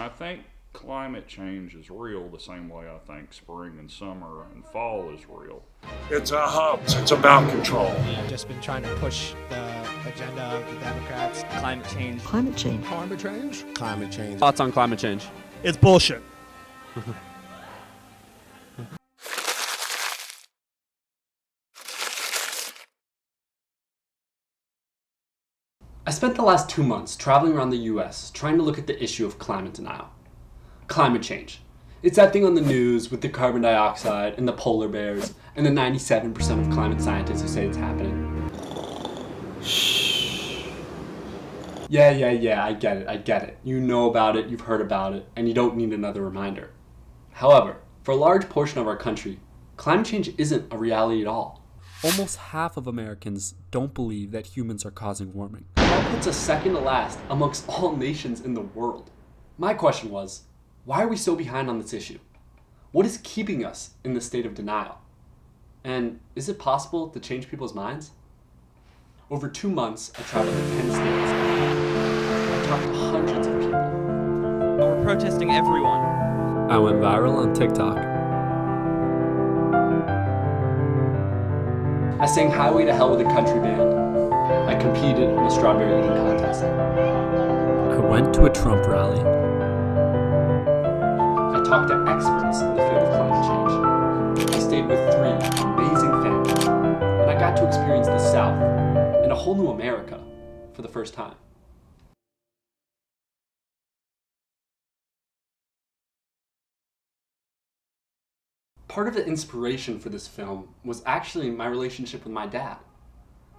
I think climate change is real the same way I think spring and summer and fall is real. It's a hoax. It's about control. I've just been trying to push the agenda of the Democrats. Climate change. Climate change. Climate change. Climate change. Thoughts on climate change? It's bullshit. I spent the last 2 months traveling around the US trying to look at the issue of climate denial. Climate change. It's that thing on the news with the carbon dioxide and the polar bears and the 97% of climate scientists who say it's happening. Shh. Yeah, I get it. You know about it, you've heard about it, and you don't need another reminder. However, for a large portion of our country, climate change isn't a reality at all. Almost half of Americans don't believe that humans are causing warming. That puts us second to last amongst all nations in the world. My question was, why are we so behind on this issue? What is keeping us in this state of denial? And is it possible to change people's minds? Over 2 months, I traveled to 10 states. I talked to hundreds of people. But we're protesting everyone. I went viral on TikTok. I sang Highway to Hell with a country band. I competed in a strawberry eating contest. I went to a Trump rally. I talked to experts in the field of climate change. I stayed with 3 amazing families, and I got to experience the South and a whole new America for the first time. Part of the inspiration for this film was actually my relationship with my dad.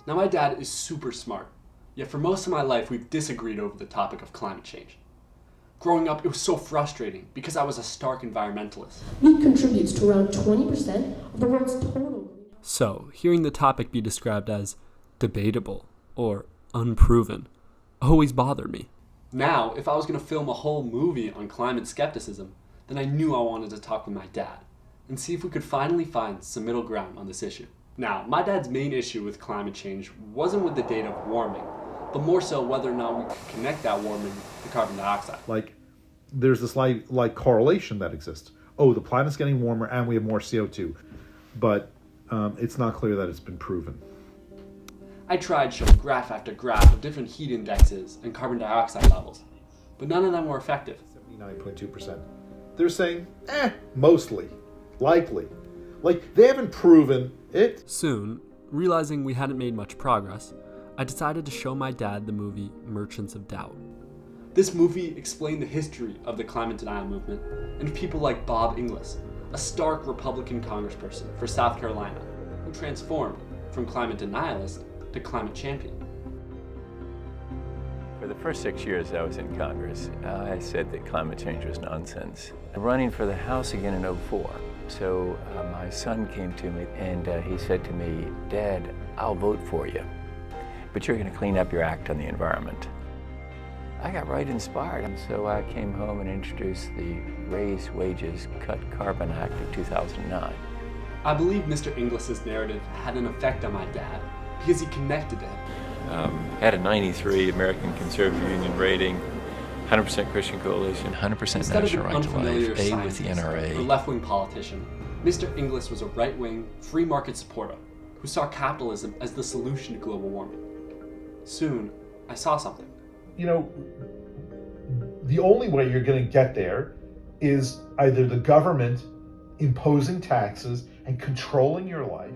Now, my dad is super smart, yet for most of my life we've disagreed over the topic of climate change. Growing up, it was so frustrating because I was a stark environmentalist. Meat contributes to around 20% of the world's total. So, hearing the topic be described as debatable or unproven always bothered me. Now, if I was going to film a whole movie on climate skepticism, then I knew I wanted to talk with my dad and see if we could finally find some middle ground on this issue. Now, my dad's main issue with climate change wasn't with the date of warming, but more so whether or not we could connect that warming to carbon dioxide. Like, there's this like correlation that exists. Oh, the planet's getting warmer and we have more CO2. But it's not clear that it's been proven. I tried showing graph after graph of different heat indexes and carbon dioxide levels, but none of them were effective. 79.2%. They're saying, mostly, likely. Like, they haven't proven it. Soon, realizing we hadn't made much progress, I decided to show my dad the movie Merchants of Doubt. This movie explained the history of the climate denial movement and people like Bob Inglis, a stark Republican congressperson for South Carolina, who transformed from climate denialist to climate champion. For the first 6 years I was in Congress, I said that climate change was nonsense. Running for the House again in '04. So my son came to me and he said to me, "Dad, I'll vote for you, but you're going to clean up your act on the environment." I got right inspired, and so I came home and introduced the Raise Wages, Cut Carbon Act of 2009. I believe Mr. Inglis's narrative had an effect on my dad because he connected to him. Had a 93 American Conservative Union rating, 100% Christian Coalition, 100% Instead National of an Right to unfamiliar Life, A with the scientist or NRA. left-wing politician, Mr. Inglis was a right-wing, free market supporter who saw capitalism as the solution to global warming. Soon, I saw something. You know, the only way you're going to get there is either the government imposing taxes and controlling your life.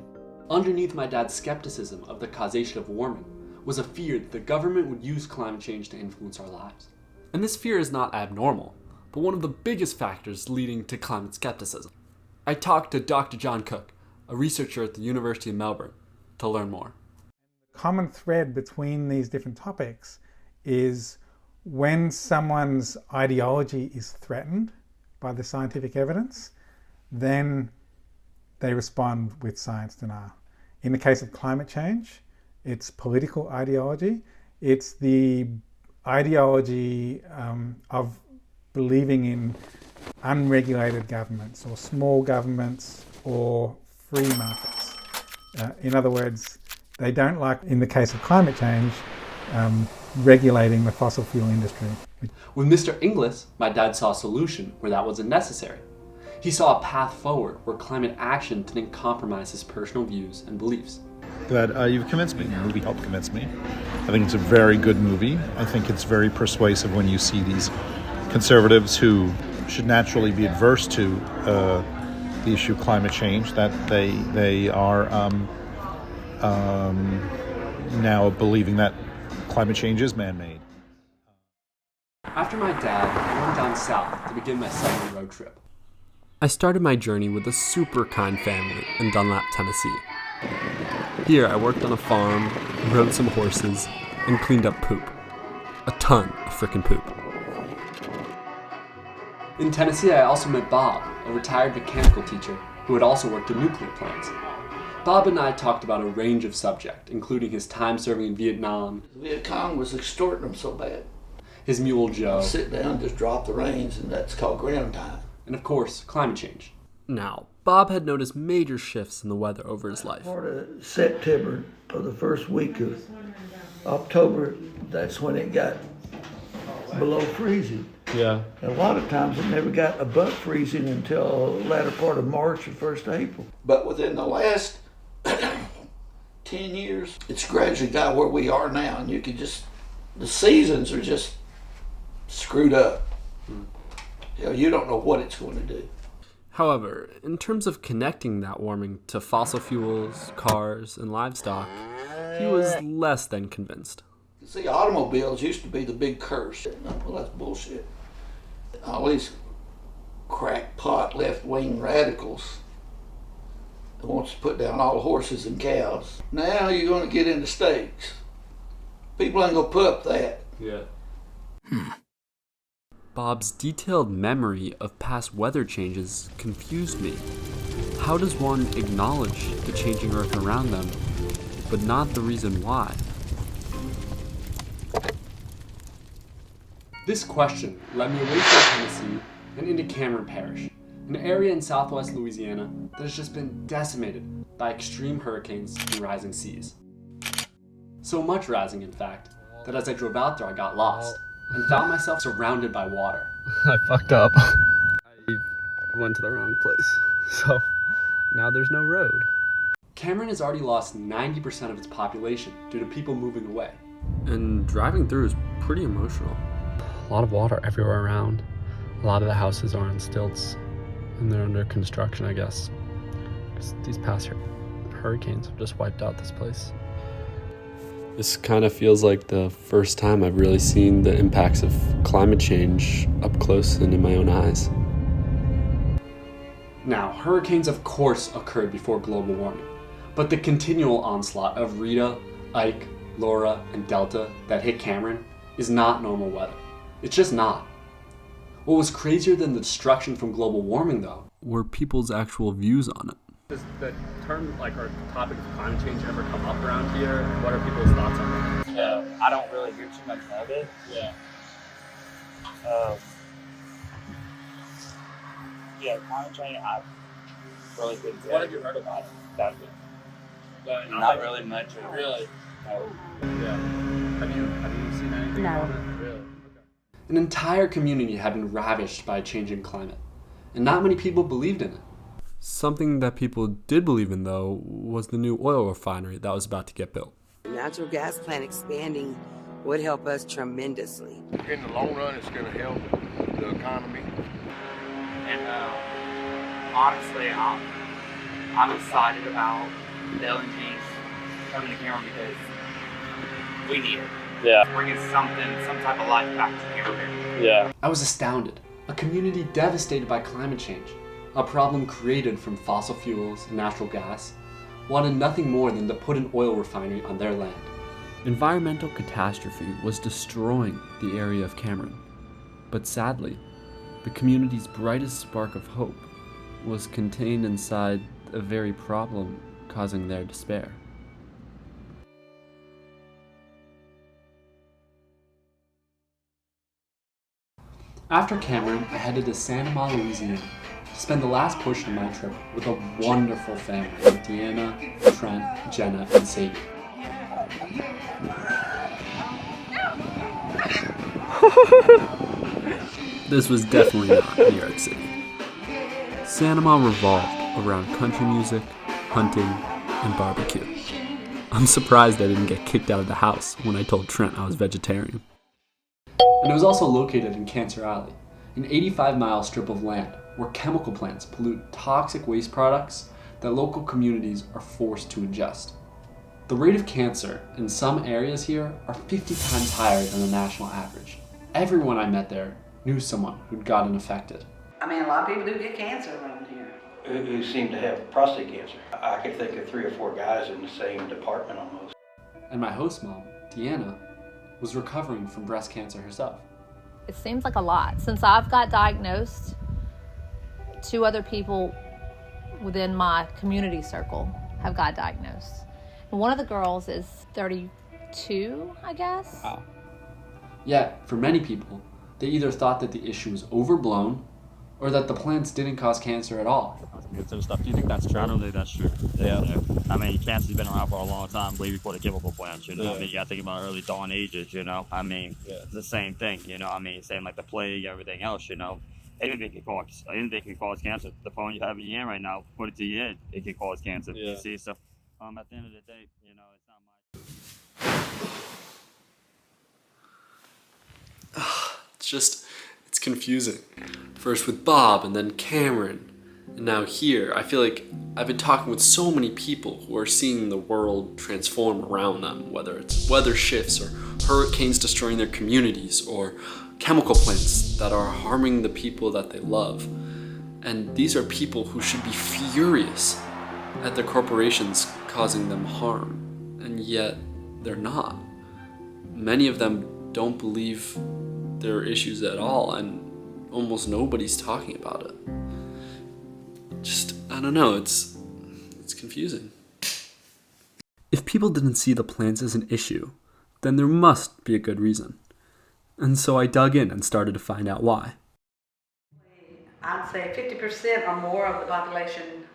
Underneath my dad's skepticism of the causation of warming was a fear that the government would use climate change to influence our lives. And this fear is not abnormal, but one of the biggest factors leading to climate skepticism. I talked to Dr. John Cook, a researcher at the University of Melbourne, to learn more. Common thread between these different topics is when someone's ideology is threatened by the scientific evidence, then they respond with science denial. In the case of climate change, it's political ideology. It's the ideology of believing in unregulated governments or small governments or free markets. In other words, they don't like, in the case of climate change, regulating the fossil fuel industry. With Mr. Inglis, my dad saw a solution where that wasn't necessary. He saw a path forward where climate action didn't compromise his personal views and beliefs. But you've convinced me. The movie helped convince me. I think it's a very good movie. I think it's very persuasive when you see these conservatives who should naturally be adverse to the issue of climate change, that they are now believing that climate change is man-made. After my dad, I went down south to begin my second road trip. I started my journey with a super kind family in Dunlap, Tennessee. Here I worked on a farm, rode some horses, and cleaned up poop. A ton of frickin' poop. In Tennessee, I also met Bob, a retired mechanical teacher who had also worked in nuclear plants. Bob and I talked about a range of subjects, including his time serving in Vietnam, The Viet Cong was extorting them so bad. his mule Joe, Sit down, just drop the reins, and that's called ground time. and of course, climate change. Now, Bob had noticed major shifts in the weather over his life. Part of September, or the first week of October, that's when it got below freezing. Yeah. And a lot of times it never got above freezing until the latter part of March or 1st of April. But within the last 10 years, it's gradually got where we are now, and you can just, the seasons are just screwed up. You know, you don't know what it's going to do. However, in terms of connecting that warming to fossil fuels, cars, and livestock, he was less than convinced. See, automobiles used to be the big curse. Well, that's bullshit. All these crackpot left-wing radicals that wants to put down all the horses and cows. Now you're going to get into steaks. People ain't going to put up that. Yeah. Bob's detailed memory of past weather changes confused me. How does one acknowledge the changing earth around them, but not the reason why? This question led me away from Tennessee and into Cameron Parish, an area in southwest Louisiana that has just been decimated by extreme hurricanes and rising seas. So much rising, in fact, that as I drove out there I got lost and found myself surrounded by water. I fucked up. I went to the wrong place, so now there's no road. Cameron has already lost 90% of its population due to people moving away. And driving through is pretty emotional. A lot of water everywhere around. A lot of the houses are on stilts, and they're under construction, I guess. Because these past hurricanes have just wiped out this place. This kind of feels like the first time I've really seen the impacts of climate change up close and in my own eyes. Now, hurricanes of course occurred before global warming, but the continual onslaught of Rita, Ike, Laura, and Delta that hit Cameron is not normal weather. It's just not. What was crazier than the destruction from global warming, though, were people's actual views on it. Does the term, or topic of climate change ever come up around here? What are people's thoughts on it? Yeah, I don't really hear too much of it. Yeah. Yeah, climate change, I've really been good. What have you heard about it? That's it. But Not really much. Really? No. Yeah. Have you seen anything No. about it? Really? Okay. An entire community had been ravished by a changing climate, and not many people believed in it. Something that people did believe in, though, was the new oil refinery that was about to get built. The natural gas plant expanding would help us tremendously. In the long run, it's going to help the economy. And honestly, I'm excited about the LNGs coming to Cameron because we need it. Yeah. Bringing some type of life back to Cameron. Yeah. I was astounded. A community devastated by climate change, a problem created from fossil fuels and natural gas, wanted nothing more than to put an oil refinery on their land. Environmental catastrophe was destroying the area of Cameron. But sadly, the community's brightest spark of hope was contained inside the very problem causing their despair. After Cameron, I headed to Santa Monica, Louisiana, to spend the last portion of my trip with a wonderful family of Deanna, Trent, Jenna, and Sadie. This was definitely not New York City. Sanama revolved around country music, hunting, and barbecue. I'm surprised I didn't get kicked out of the house when I told Trent I was vegetarian. And it was also located in Cancer Alley, an 85-mile strip of land where chemical plants pollute toxic waste products that local communities are forced to ingest. The rate of cancer in some areas here are 50 times higher than the national average. Everyone I met there knew someone who'd gotten affected. I mean, a lot of people do get cancer around here. Who seem to have prostate cancer. I could think of 3 or 4 guys in the same department almost. And my host mom, Deanna, was recovering from breast cancer herself. It seems like a lot. Since I've got diagnosed, 2 other people within my community circle have got diagnosed. And one of the girls is 32, I guess. Wow. Yet, for many people, they either thought that the issue was overblown or that the plants didn't cause cancer at all. Stuff. Do you think that's true? I don't think that's true. Yeah. I mean, cancer's been around for a long time, way before the chemical plants, you know. Yeah. I mean, you gotta think about early dawn ages, you know. I mean, it's the same thing, you know. I mean, same like the plague, everything else, you know. Anything can cause cancer. The phone you have in your hand right now, put it to your head, it can cause cancer. Yeah. You see, so at the end of the day, you know, it's not my. It's confusing. First with Bob, and then Cameron, and now here. I feel like I've been talking with so many people who are seeing the world transform around them, whether it's weather shifts or hurricanes destroying their communities or chemical plants that are harming the people that they love. And these are people who should be furious at the corporations causing them harm, and yet they're not. Many of them don't believe there are issues at all, and almost nobody's talking about it. I don't know, it's confusing. If people didn't see the plants as an issue, then there must be a good reason. And so I dug in and started to find out why. I'd say 50% or more of the population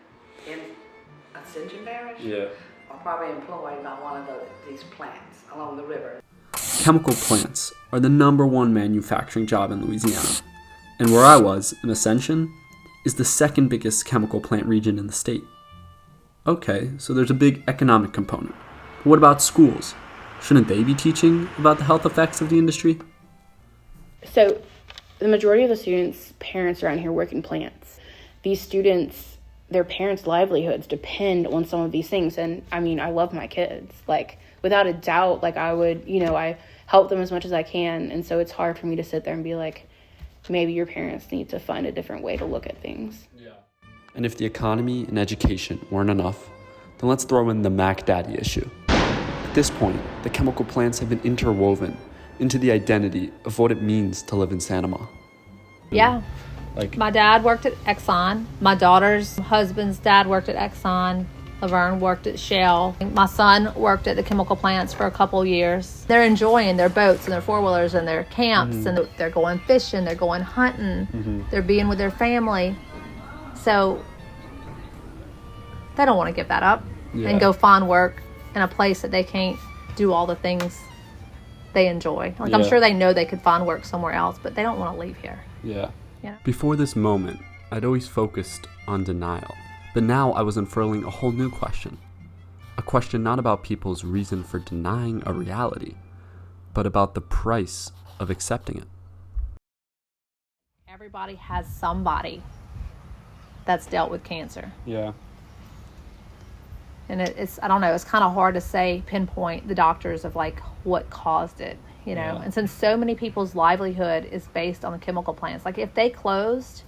in Ascension Parish are probably employed by one of these plants along the river. Chemical plants are the #1 manufacturing job in Louisiana. And where I was, in Ascension, is the 2nd biggest chemical plant region in the state. Okay, so there's a big economic component. But what about schools? Shouldn't they be teaching about the health effects of the industry? So, the majority of the students' parents around here work in plants. These students, their parents' livelihoods depend on some of these things. And I mean, I love my kids. Like, without a doubt, like I would, I help them as much as I can. And so it's hard for me to sit there and be like, maybe your parents need to find a different way to look at things. Yeah. And if the economy and education weren't enough, then let's throw in the Mac Daddy issue. At this point, the chemical plants have been interwoven into the identity of what it means to live in Sanama. Yeah. My dad worked at Exxon. My daughter's husband's dad worked at Exxon. Laverne worked at Shell. My son worked at the chemical plants for a couple years. They're enjoying their boats and their four-wheelers and their camps, and they're going fishing, they're going hunting, they're being with their family. So they don't want to give that up and go find work in a place that they can't do all the things they enjoy. I'm sure they know they could find work somewhere else, but they don't want to leave here. Yeah. Before this moment, I'd always focused on denial. But now I was unfurling a whole new question. A question not about people's reason for denying a reality, but about the price of accepting it. Everybody has somebody that's dealt with cancer. Yeah. And it's I don't know, it's kind of hard to say, pinpoint the doctors of like what caused it, you know? Yeah. And since so many people's livelihood is based on the chemical plants, like if they closed,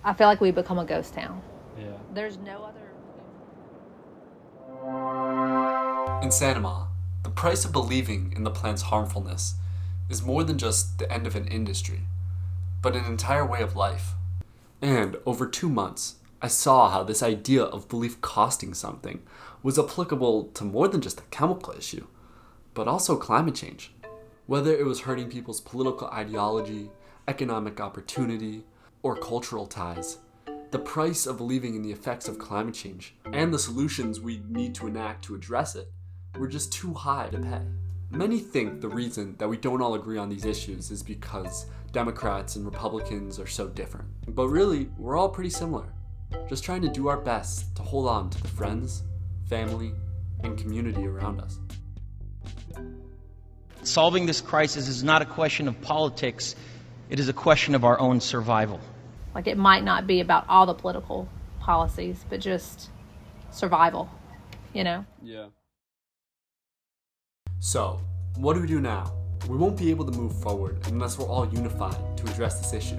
I feel like we become a ghost town. Yeah. There's no other. In Sanama, the price of believing in the plant's harmfulness is more than just the end of an industry, but an entire way of life. And over 2 months, I saw how this idea of belief costing something was applicable to more than just a chemical issue, but also climate change. Whether it was hurting people's political ideology, economic opportunity, or cultural ties, the price of believing in the effects of climate change and the solutions we need to enact to address it were just too high to pay. Many think the reason that we don't all agree on these issues is because Democrats and Republicans are so different. But really, we're all pretty similar. Just trying to do our best to hold on to the friends, family, and community around us. Solving this crisis is not a question of politics, it is a question of our own survival. Like, it might not be about all the political policies, but just survival, you know? Yeah. So, what do we do now? We won't be able to move forward unless we're all unified to address this issue.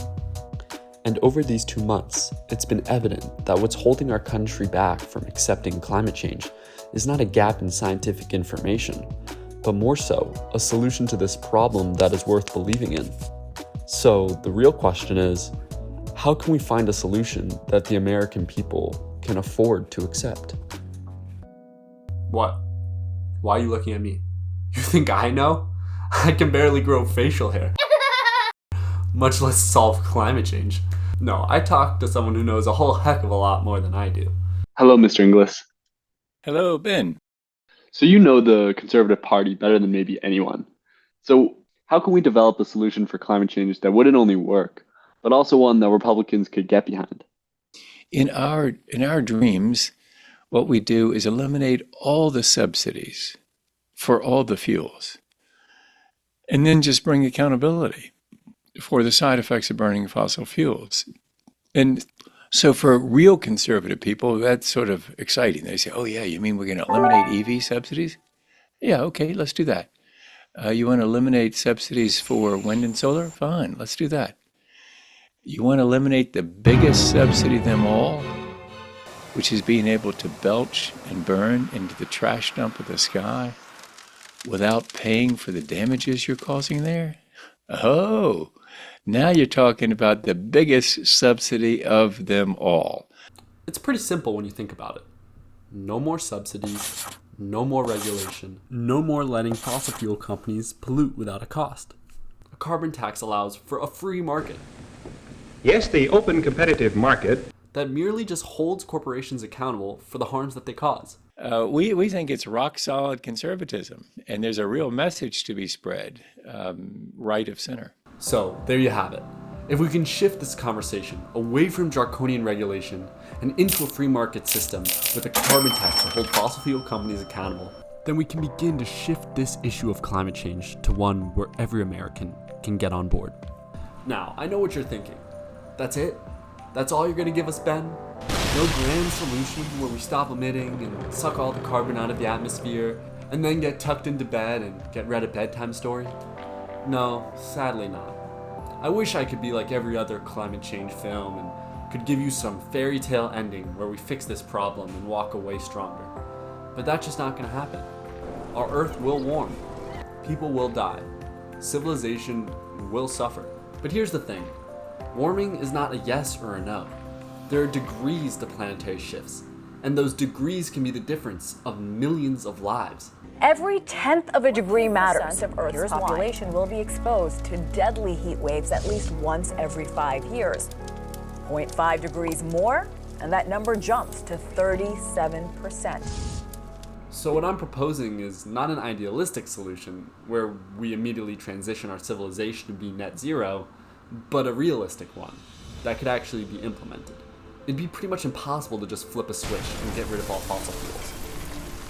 And over these 2 months, it's been evident that what's holding our country back from accepting climate change is not a gap in scientific information, but more so, a solution to this problem that is worth believing in. So, the real question is, how can we find a solution that the American people can afford to accept? What? Why are you looking at me? You think I know? I can barely grow facial hair. Much less solve climate change. No, I talked to someone who knows a whole heck of a lot more than I do. Hello, Mr. Inglis. Hello, Ben. So you know the Conservative Party better than maybe anyone. So how can we develop a solution for climate change that wouldn't only work, but also one that Republicans could get behind? In our dreams, what we do is eliminate all the subsidies for all the fuels, and then just bring accountability for the side effects of burning fossil fuels. And so for real conservative people, that's sort of exciting. They say, oh yeah, you mean we're going to eliminate EV subsidies? Yeah, okay, let's do that. You want to eliminate subsidies for wind and solar? Fine, let's do that. You want to eliminate the biggest subsidy of them all, which is being able to belch and burn into the trash dump of the sky without paying for the damages you're causing there? Oh, now you're talking about the biggest subsidy of them all. It's pretty simple when you think about it. No more subsidies, no more regulation, no more letting fossil fuel companies pollute without a cost. A carbon tax allows for a free market. Yes, the open competitive market that merely just holds corporations accountable for the harms that they cause. We think it's rock solid conservatism, and there's a real message to be spread, right of center. So there you have it. If we can shift this conversation away from draconian regulation and into a free market system with a carbon tax to hold fossil fuel companies accountable, then we can begin to shift this issue of climate change to one where every American can get on board. Now, I know what you're thinking. That's it? That's all you're gonna give us, Ben? No grand solution where we stop emitting and suck all the carbon out of the atmosphere and then get tucked into bed and get read a bedtime story? No, sadly not. I wish I could be like every other climate change film and could give you some fairy tale ending where we fix this problem and walk away stronger. But that's just not gonna happen. Our Earth will warm. People will die. Civilization will suffer. But here's the thing. Warming is not a yes or a no. There are degrees to planetary shifts, and those degrees can be the difference of millions of lives. Every 1/10 of a degree matters. Of Earth's population will be exposed to deadly heat waves at least once every 5 years. 0.5 degrees more, and that number jumps to 37%. So what I'm proposing is not an idealistic solution where we immediately transition our civilization to be net zero, but a realistic one that could actually be implemented. It'd be pretty much impossible to just flip a switch and get rid of all fossil fuels.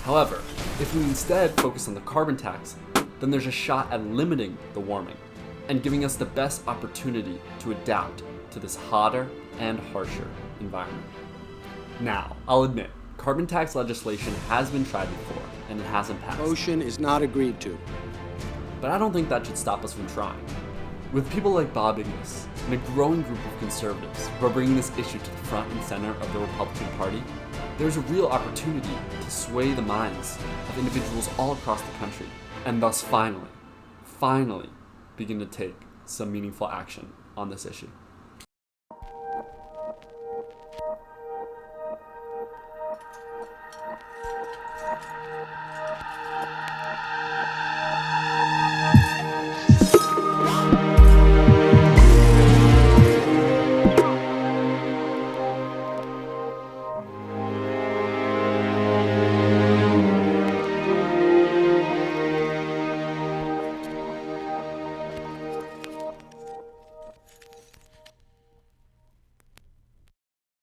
However, if we instead focus on the carbon tax, then there's a shot at limiting the warming and giving us the best opportunity to adapt to this hotter and harsher environment. Now, I'll admit, carbon tax legislation has been tried before and it hasn't passed. Motion is not agreed to. But I don't think that should stop us from trying. With people like Bob Inglis and a growing group of conservatives who are bringing this issue to the front and center of the Republican Party, there's a real opportunity to sway the minds of individuals all across the country, and thus finally begin to take some meaningful action on this issue.